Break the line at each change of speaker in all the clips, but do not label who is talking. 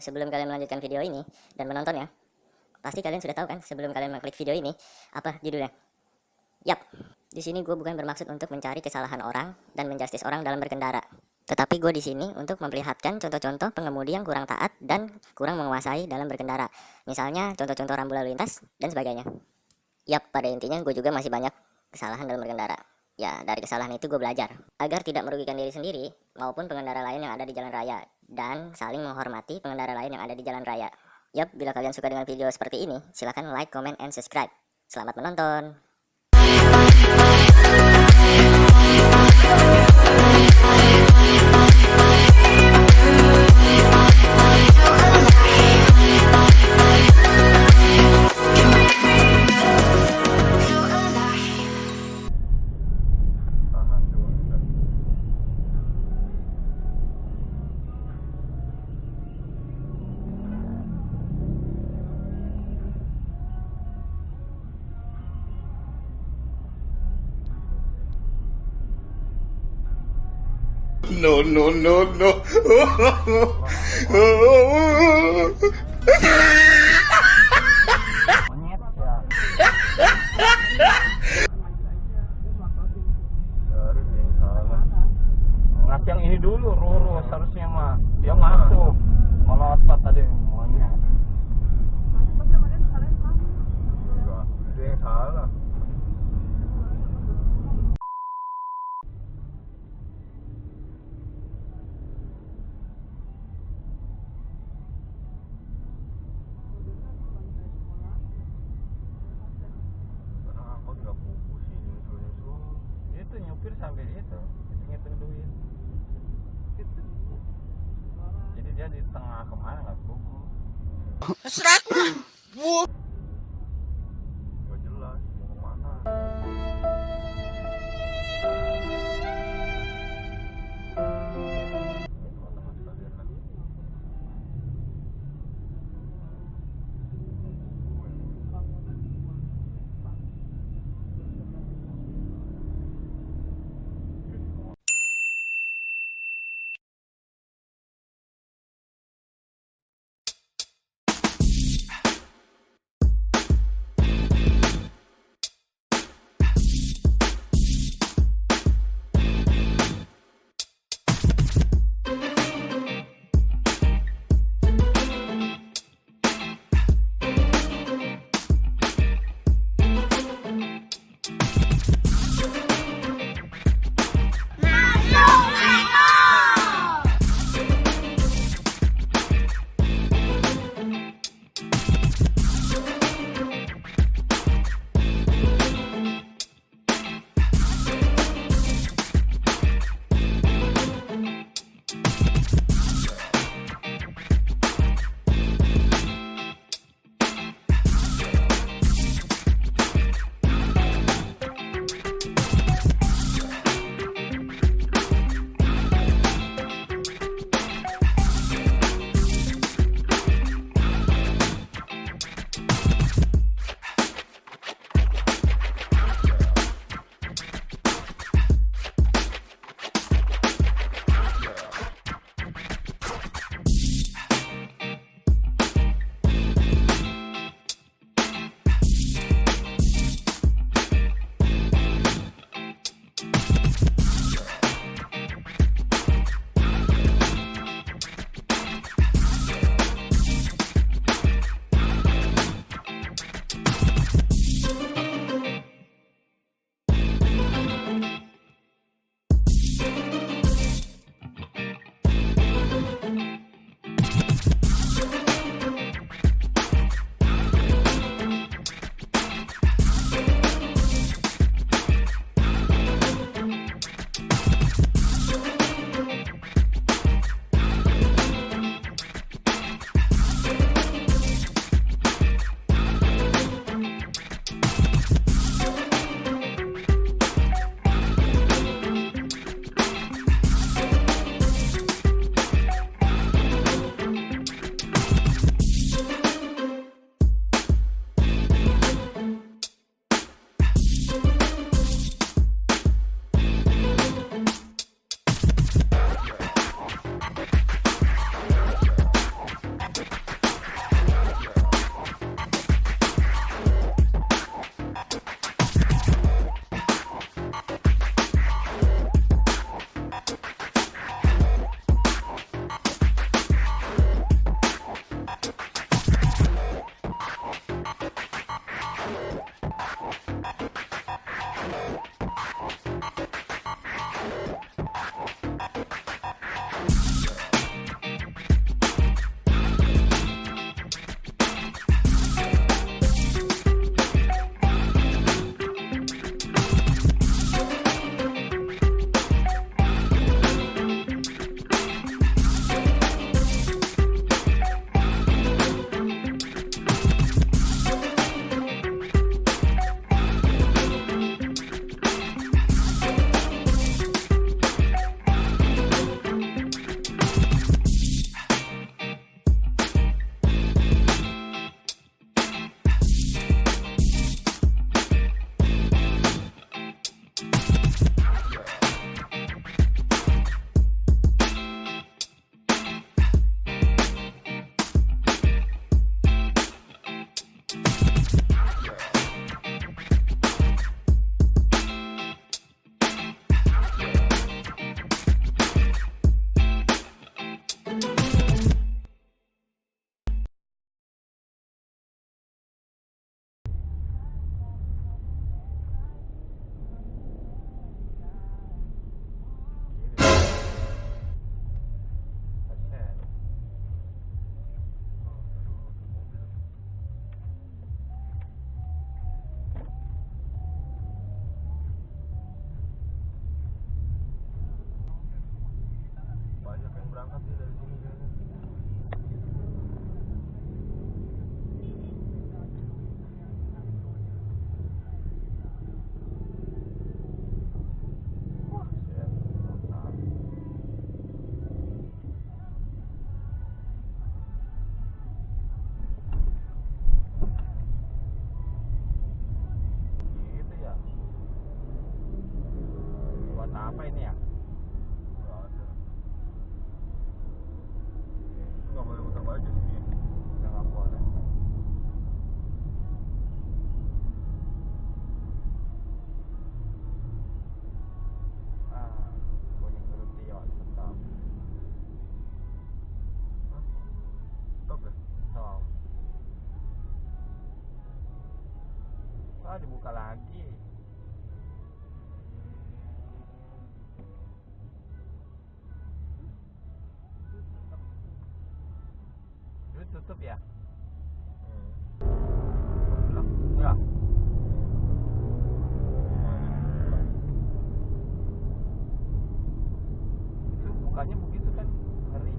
sebelum kalian melanjutkan video ini dan menontonnya, pasti kalian sudah tahu kan sebelum kalian mengklik video ini apa judulnya? Yap, di sini gue bukan bermaksud untuk mencari kesalahan orang dan menjustis orang dalam berkendara. Tetapi gue di sini untuk memperlihatkan contoh-contoh pengemudi yang kurang taat dan kurang menguasai dalam berkendara. Misalnya contoh-contoh rambu lalu lintas dan sebagainya. Yap, pada intinya gue juga masih banyak kesalahan dalam berkendara. Ya, dari kesalahan itu gue belajar agar tidak merugikan diri sendiri maupun pengendara lain yang ada di jalan raya, dan saling menghormati pengendara lain yang ada di jalan raya. Yap, bila kalian suka dengan video seperti ini, silahkan like, comment, and subscribe. Selamat menonton.
No, no, no, no.
Monyet ya. Dari yang salah. Ngas yang ini dulu, lurus harusnya mah. Dia masuk. Melotot tadi monyet. Enggak, dia yang salah. Itu nyupir sambil itu ngitung duit. Jadi dia di tengah kemana nggak kubu. Serak lah. Gak jelas mau kemana. apa ini ya?
Nggak ada. Itu nggak boleh muter balik sih.
Udah nggak boleh. Kuning huruf Tio, stop.
Hah? Stop ya?
Stop. Dibuka lagi. Itu tutup ya? Enggak. Itu bukanya begitu kan? Ngeri.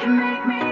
You make me